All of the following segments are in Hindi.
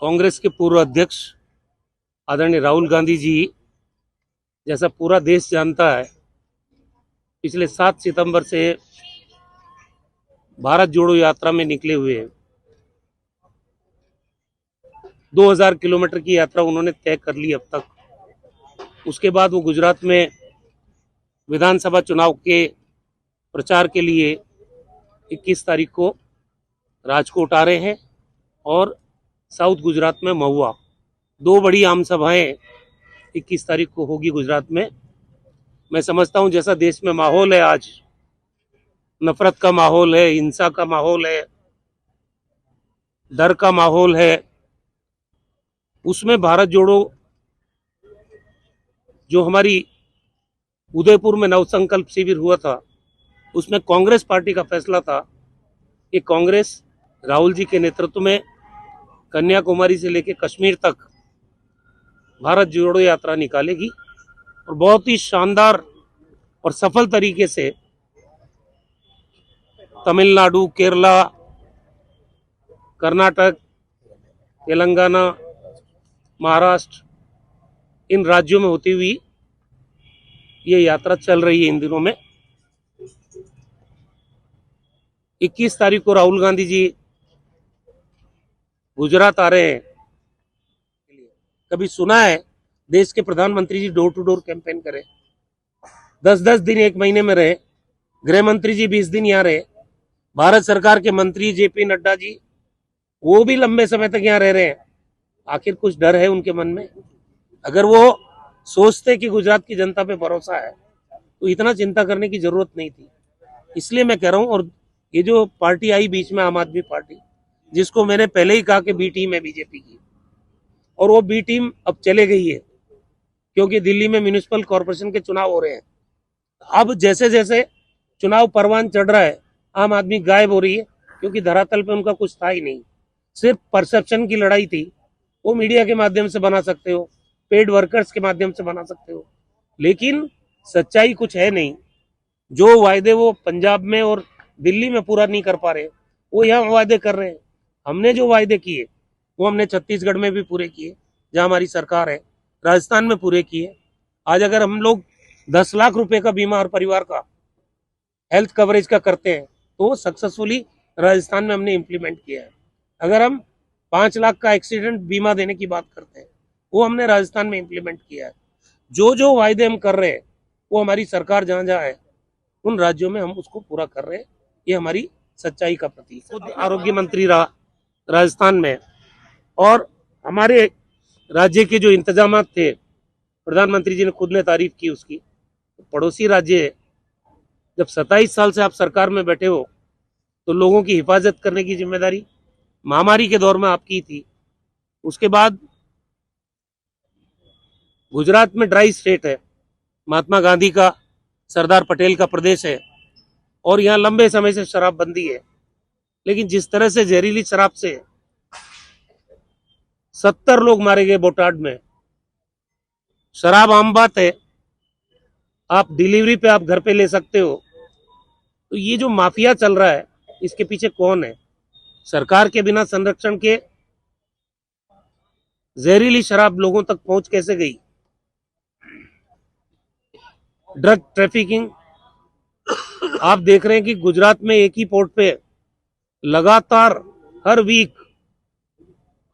कांग्रेस के पूर्व अध्यक्ष आदरणीय राहुल गांधी जी, जैसा पूरा देश जानता है, पिछले 7 सितंबर से भारत जोड़ो यात्रा में निकले हुए हैं। 2000 किलोमीटर की यात्रा उन्होंने तय कर ली अब तक। उसके बाद वो गुजरात में विधानसभा चुनाव के प्रचार के लिए 21 तारीख को राजकोट आ रहे हैं और साउथ गुजरात में महुआ, 2 बड़ी आम सभाएं 21 तारीख को होगी गुजरात में। मैं समझता हूं जैसा देश में माहौल है आज, नफरत का माहौल है, हिंसा का माहौल है, डर का माहौल है, उसमें भारत जोड़ो जो हमारी उदयपुर में नवसंकल्प शिविर हुआ था, उसमें कांग्रेस पार्टी का फैसला था कि कांग्रेस राहुल जी के नेतृत्व में कन्याकुमारी से लेकर कश्मीर तक भारत जोड़ो यात्रा निकालेगी और बहुत ही शानदार और सफल तरीके से तमिलनाडु, केरला, कर्नाटक, तेलंगाना, महाराष्ट्र, इन राज्यों में होती हुई ये यात्रा चल रही है इन दिनों में। 21 तारीख को राहुल गांधी जी गुजरात आ रहे हैं। कभी सुना है देश के प्रधानमंत्री जी डोर टू डोर कैंपेन करें? 10-10 दिन, 1 महीने में रहे। गृह मंत्री जी 20 दिन यहाँ रहे। भारत सरकार के मंत्री जेपी नड्डा जी, वो भी लंबे समय तक यहाँ रह रहे हैं। आखिर कुछ डर है उनके मन में? अगर वो सोचते कि गुजरात की जनता पे भरोसा है तो इतना चिंता करने की जरूरत नहीं थी। इसलिए मैं कह रहा हूं, और ये जो पार्टी आई बीच में, आम आदमी पार्टी, जिसको मैंने पहले ही कहा कि बी टीम है बीजेपी की, और वो बी टीम अब चले गई है क्योंकि दिल्ली में म्यूनिसिपल कॉर्पोरेशन के चुनाव हो रहे हैं। अब जैसे जैसे चुनाव परवान चढ़ रहा है, आम आदमी गायब हो रही है क्योंकि धरातल पे उनका कुछ था ही नहीं। सिर्फ परसेप्शन की लड़ाई थी। वो मीडिया के माध्यम से बना सकते हो, पेड वर्कर्स के माध्यम से बना सकते हो, लेकिन सच्चाई कुछ है नहीं। जो वायदे वो पंजाब में और दिल्ली में पूरा नहीं कर पा रहे, वो यहाँ वायदे कर रहे हैं। हमने जो वायदे किए वो हमने छत्तीसगढ़ में भी पूरे किए, जहाँ हमारी सरकार है, राजस्थान में पूरे किए। आज अगर हम लोग 10 लाख रुपए का बीमा हर परिवार का हेल्थ कवरेज का करते हैं तो सक्सेसफुली राजस्थान में हमने इम्प्लीमेंट किया है। अगर हम 5 लाख का एक्सीडेंट बीमा देने की बात करते हैं, वो हमने राजस्थान में इम्प्लीमेंट किया है। जो जो वायदे हम कर रहे हैं वो हमारी सरकार जहाँ जहाँ है उन राज्यों में हम उसको पूरा कर रहे हैं। ये हमारी सच्चाई का प्रतीक है। खुद आरोग्य मंत्री रहा राजस्थान में, और हमारे राज्य के जो इंतजाम थे, प्रधानमंत्री जी ने खुद ने तारीफ की उसकी। पड़ोसी राज्य है, जब 27 साल से आप सरकार में बैठे हो तो लोगों की हिफाजत करने की जिम्मेदारी महामारी के दौर में आपकी थी। उसके बाद गुजरात में ड्राई स्टेट है, महात्मा गांधी का, सरदार पटेल का प्रदेश है, और यहाँ लंबे समय से शराबबंदी है। लेकिन जिस तरह से जहरीली शराब से 70 लोग मारे गए बोटाड में, शराब आम बात है, आप डिलीवरी पे आप घर पे ले सकते हो, तो ये जो माफिया चल रहा है इसके पीछे कौन है? सरकार के बिना संरक्षण के जहरीली शराब लोगों तक पहुंच कैसे गई? ड्रग ट्रैफिकिंग आप देख रहे हैं कि गुजरात में एक ही पोर्ट पे लगातार हर वीक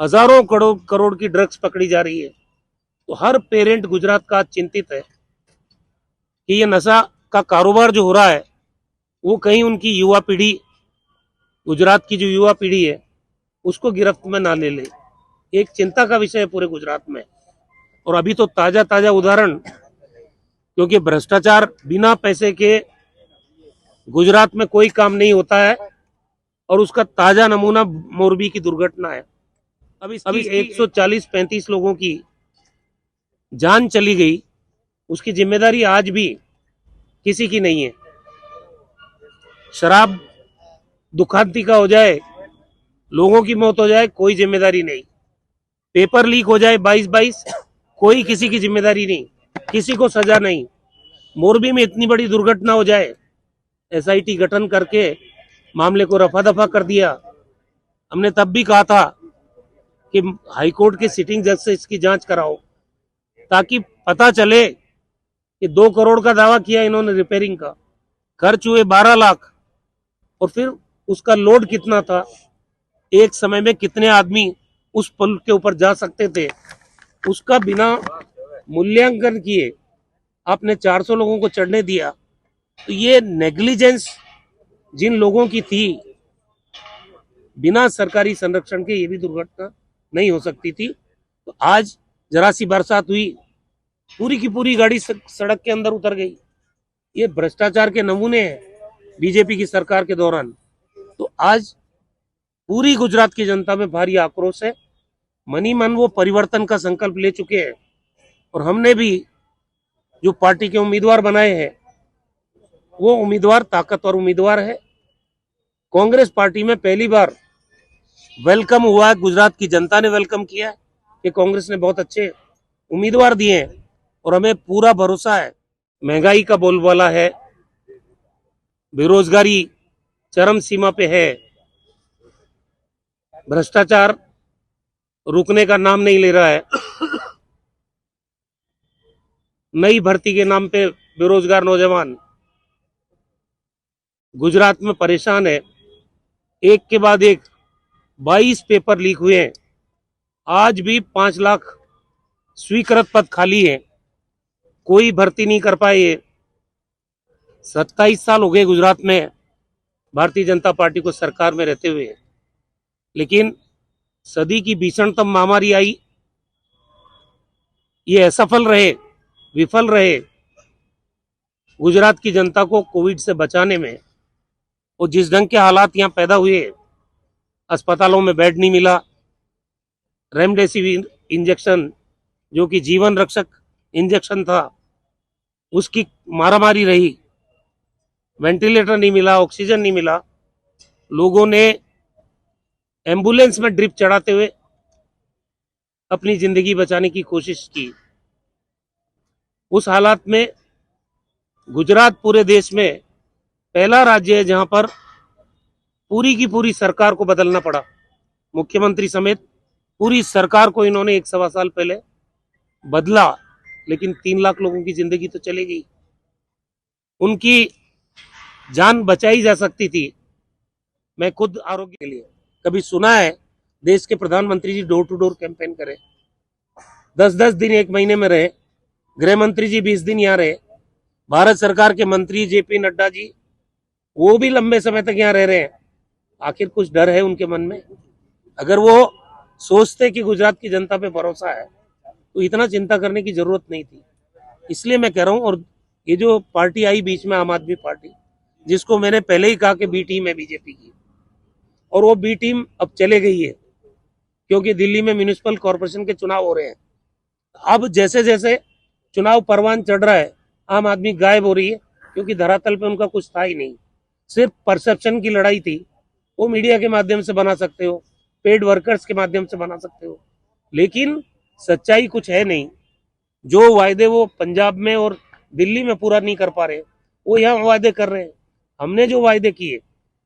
हजारों करोड़ की ड्रग्स पकड़ी जा रही है। तो हर पेरेंट गुजरात का चिंतित है कि ये नशा का कारोबार जो हो रहा है वो कहीं उनकी युवा पीढ़ी, गुजरात की जो युवा पीढ़ी है, उसको गिरफ्त में ना ले ले। एक चिंता का विषय है पूरे गुजरात में। और अभी तो ताजा ताजा उदाहरण, क्योंकि भ्रष्टाचार बिना पैसे के गुजरात में कोई काम नहीं होता है, और उसका ताजा नमूना मोरबी की दुर्घटना है। अभी 140-35 लोगों की जान चली गई, उसकी जिम्मेदारी आज भी किसी की नहीं है। शराब दुखांती का हो जाए, लोगों की मौत हो जाए, कोई जिम्मेदारी नहीं। पेपर लीक हो जाए 22-22, कोई किसी की जिम्मेदारी नहीं, किसी को सजा नहीं। मोरबी में इतनी बड़ी दुर्घटना हो जाए, एसआईटी गठन करके मामले को रफा दफा कर दिया। हमने तब भी कहा था कि हाईकोर्ट के सिटिंग जज से इसकी जांच कराओ, ताकि पता चले कि 2 करोड़ का दावा किया इन्होंने रिपेयरिंग का, खर्च हुए 12 लाख, और फिर उसका लोड कितना था, एक समय में कितने आदमी उस पुल के ऊपर जा सकते थे, उसका बिना मूल्यांकन किए आपने 400 लोगों को चढ़ने दिया। तो ये नेग्लिजेंस जिन लोगों की थी, बिना सरकारी संरक्षण के ये भी दुर्घटना नहीं हो सकती थी। तो आज जरा सी बरसात हुई, पूरी की पूरी गाड़ी सड़क के अंदर उतर गई। ये भ्रष्टाचार के नमूने हैं बीजेपी की सरकार के दौरान। तो आज पूरी गुजरात की जनता में भारी आक्रोश है। मनी मन वो परिवर्तन का संकल्प ले चुके हैं, और हमने भी जो पार्टी के उम्मीदवार बनाए हैं वो उम्मीदवार ताकतवर उम्मीदवार है। कांग्रेस पार्टी में पहली बार वेलकम हुआ है, गुजरात की जनता ने वेलकम किया कि कांग्रेस ने बहुत अच्छे उम्मीदवार दिए हैं, और हमें पूरा भरोसा है। महंगाई का बोलबाला है, बेरोजगारी चरम सीमा पे है, भ्रष्टाचार रुकने का नाम नहीं ले रहा है, नई भर्ती के नाम पे बेरोजगार नौजवान गुजरात में परेशान है। एक के बाद एक 22 पेपर लीक हुए हैं, आज भी 5 लाख स्वीकृत पद खाली है, कोई भर्ती नहीं कर पाए। 27 साल हो गए गुजरात में भारतीय जनता पार्टी को सरकार में रहते हुए, लेकिन सदी की भीषणतम महामारी आई, ये असफल रहे, विफल रहे गुजरात की जनता को कोविड से बचाने में। और जिस ढंग के हालात यहाँ पैदा हुए, अस्पतालों में बेड नहीं मिला, रेमडेसिविर इंजेक्शन जो कि जीवन रक्षक इंजेक्शन था उसकी मारामारी रही, वेंटिलेटर नहीं मिला, ऑक्सीजन नहीं मिला, लोगों ने एम्बुलेंस में ड्रिप चढ़ाते हुए अपनी जिंदगी बचाने की कोशिश की। उस हालात में गुजरात पूरे देश में पहला राज्य है जहां पर पूरी की पूरी सरकार को बदलना पड़ा, मुख्यमंत्री समेत पूरी सरकार को इन्होंने 1.25 साल पहले बदला, लेकिन 3 लाख लोगों की जिंदगी तो चली गई, उनकी जान बचाई जा सकती थी। मैं खुद आरोग्य के लिए कभी सुना है देश के प्रधानमंत्री जी डोर टू डोर कैंपेन करें, 10-10 दिन एक महीने में रहे, गृह मंत्री जी 20 दिन यहाँ रहे, भारत सरकार के मंत्री जेपी नड्डा जी वो भी लंबे समय तक यहाँ रह रहे हैं। आखिर कुछ डर है उनके मन में? अगर वो सोचते कि गुजरात की जनता पे भरोसा है तो इतना चिंता करने की जरूरत नहीं थी। इसलिए मैं कह रहा हूँ, और ये जो पार्टी आई बीच में आम आदमी पार्टी, जिसको मैंने पहले ही कहा कि बी टीम है बीजेपी की, और वो बी टीम अब चले गई है, क्योंकि दिल्ली में म्यूनिसिपल कॉर्पोरेशन के चुनाव हो रहे हैं। अब जैसे जैसे चुनाव परवान चढ़ रहा है, आम आदमी गायब हो रही है, क्योंकि धरातल पे उनका कुछ था ही नहीं, सिर्फ परसेप्शन की लड़ाई थी। वो मीडिया के माध्यम से बना सकते हो, पेड वर्कर्स के माध्यम से बना सकते हो, लेकिन सच्चाई कुछ है नहीं। जो वायदे वो पंजाब में और दिल्ली में पूरा नहीं कर पा रहे, वो यहाँ वायदे कर रहे हैं। हमने जो वायदे किए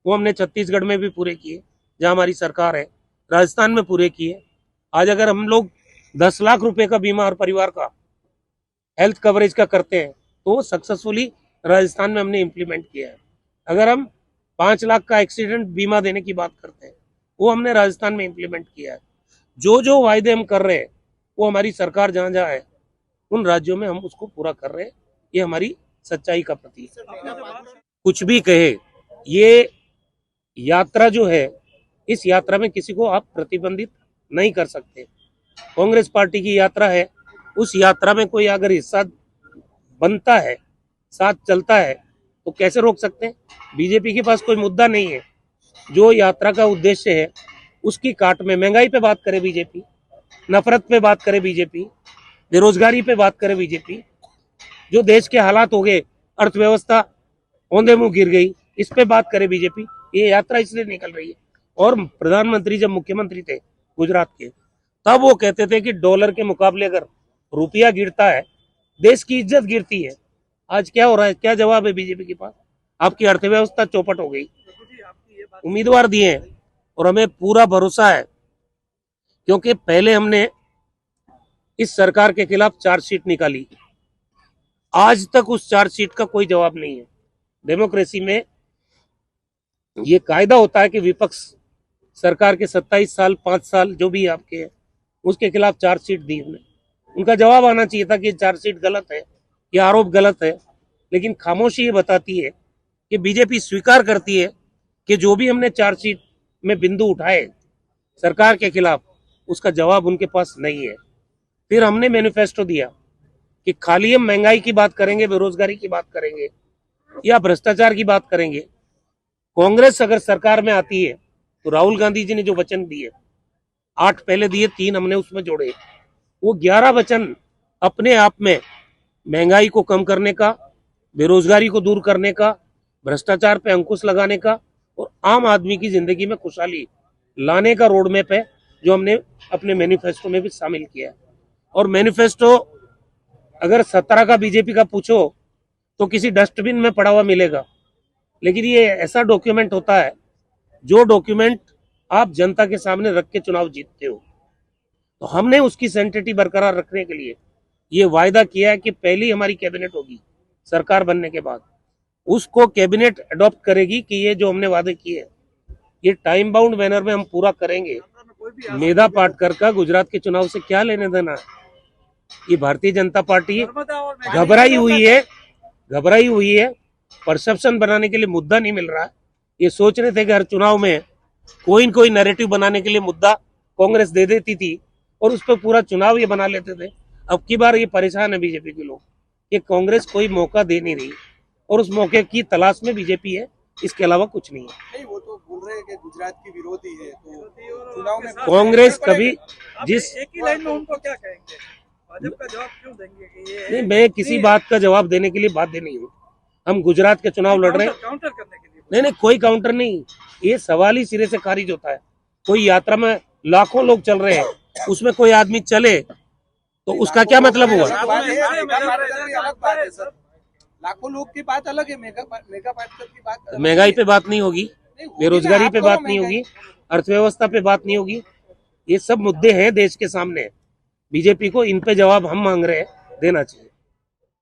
वो हमने छत्तीसगढ़ में भी पूरे किए जहाँ हमारी सरकार है, राजस्थान में पूरे किए। आज अगर हम लोग 10 लाख रुपए का बीमा हर परिवार का हेल्थ कवरेज का करते हैं तो सक्सेसफुली राजस्थान में हमने इम्प्लीमेंट किया है। अगर हम 5 लाख का एक्सीडेंट बीमा देने की बात करते हैं वो हमने राजस्थान में इम्प्लीमेंट किया है। जो जो वायदे हम कर रहे हैं वो हमारी सरकार जहाँ जहाँ है उन राज्यों में हम उसको पूरा कर रहे हैं। ये हमारी सच्चाई का प्रतीक है। कुछ भी कहे, ये यात्रा जो है, इस यात्रा में किसी को आप प्रतिबंधित नहीं कर सकते। कांग्रेस पार्टी की यात्रा है, उस यात्रा में कोई अगर हिस्सा बनता है, साथ चलता है, तो कैसे रोक सकते हैं? बीजेपी के पास कोई मुद्दा नहीं है। जो यात्रा का उद्देश्य है उसकी काट में महंगाई पे बात करे बीजेपी, नफरत पे बात करे बीजेपी, बेरोजगारी पे बात करे बीजेपी, जो देश के हालात हो गए, अर्थव्यवस्था औंधे मुंह गिर गई, इस पे बात करे बीजेपी। ये यात्रा इसलिए निकल रही है। और प्रधानमंत्री जब मुख्यमंत्री थे गुजरात के, तब वो कहते थे कि डॉलर के मुकाबले अगर रुपया गिरता है देश की इज्जत गिरती है। आज क्या हो रहा है? क्या जवाब है बीजेपी के पास? आपकी अर्थव्यवस्था चौपट हो गई। उम्मीदवार दिए हैं और हमें पूरा भरोसा है क्योंकि पहले हमने इस सरकार के खिलाफ चार्जशीट निकाली, आज तक उस चार्जशीट का कोई जवाब नहीं है। डेमोक्रेसी में ये कायदा होता है कि विपक्ष सरकार के 27 साल 5 साल जो भी आपके हैं उसके खिलाफ चार्जशीट दी हमने, उनका जवाब आना चाहिए था कि चार्जशीट गलत है, ये आरोप गलत है। लेकिन खामोशी ये बताती है कि बीजेपी स्वीकार करती है कि जो भी हमने चार्जशीट में बिंदु उठाए सरकार के खिलाफ, उसका जवाब उनके पास नहीं है। फिर हमने मैनिफेस्टो दिया कि खाली हम महंगाई की बात करेंगे, बेरोजगारी की बात करेंगे या भ्रष्टाचार की बात करेंगे। कांग्रेस अगर सरकार में आती है तो राहुल गांधी जी ने जो वचन दिए, 8 पहले दिए, 3 हमने उसमें जोड़े, वो 11 वचन अपने आप में महंगाई को कम करने का, बेरोजगारी को दूर करने का, भ्रष्टाचार पे अंकुश लगाने का और आम आदमी की जिंदगी में खुशहाली लाने का रोड मैप है, जो हमने अपने मैनिफेस्टो में भी शामिल किया है। और मैनिफेस्टो अगर 17 का बीजेपी का पूछो तो किसी डस्टबिन में पड़ा हुआ मिलेगा, लेकिन ये ऐसा डॉक्यूमेंट होता है जो डॉक्यूमेंट आप जनता के सामने रख के चुनाव जीतते हो। तो हमने उसकी सेंटिटी बरकरार रखने के लिए ये वायदा किया है कि पहली हमारी कैबिनेट होगी सरकार बनने के बाद, उसको कैबिनेट अडॉप्ट करेगी कि ये जो हमने वादे किए ये टाइम बाउंड मैनर में हम पूरा करेंगे। मेधा पाटकर का गुजरात के चुनाव से क्या लेने देना है? ये भारतीय जनता पार्टी घबराई हुई है, परसेप्शन बनाने के लिए मुद्दा नहीं मिल रहा है। ये सोच रहे थे कि हर चुनाव में कोई न कोई नैरेटिव बनाने के लिए मुद्दा कांग्रेस दे देती थी और उस पर पूरा चुनाव ये बना लेते थे। अब की बार ये परेशान है बीजेपी के लोग कि कांग्रेस कोई मौका दे नहीं रही और उस मौके की तलाश में बीजेपी है, इसके अलावा कुछ नहीं है। नहीं, वो तो बोल रहे हैं कि गुजरात की विरोधी है, तो चुनाव में कांग्रेस कभी जिस एक ही लाइन में उनको क्या कहेंगे, भाजपा का जवाब क्यों देंगे कि ये नहीं, मैं किसी बात का जवाब देने के लिए बाध्य नहीं हूँ। हम गुजरात के चुनाव लड़ रहे हैं, काउंटर करने के लिए? नहीं, कोई काउंटर नहीं, ये सवाल ही सिरे से खारिज होता है। कोई यात्रा में लाखों लोग चल रहे हैं, उसमें कोई आदमी चले तो उसका क्या मतलब हुआ? लाखों लोग की बात अलग है, मेगा पाटकर की बात अलग है। महंगाई पे बात नहीं होगी, बेरोजगारी पे बात नहीं होगी, अर्थव्यवस्था पे बात नहीं होगी। ये सब मुद्दे हैं देश के सामने, बीजेपी को इन पे जवाब हम मांग रहे हैं, देना चाहिए।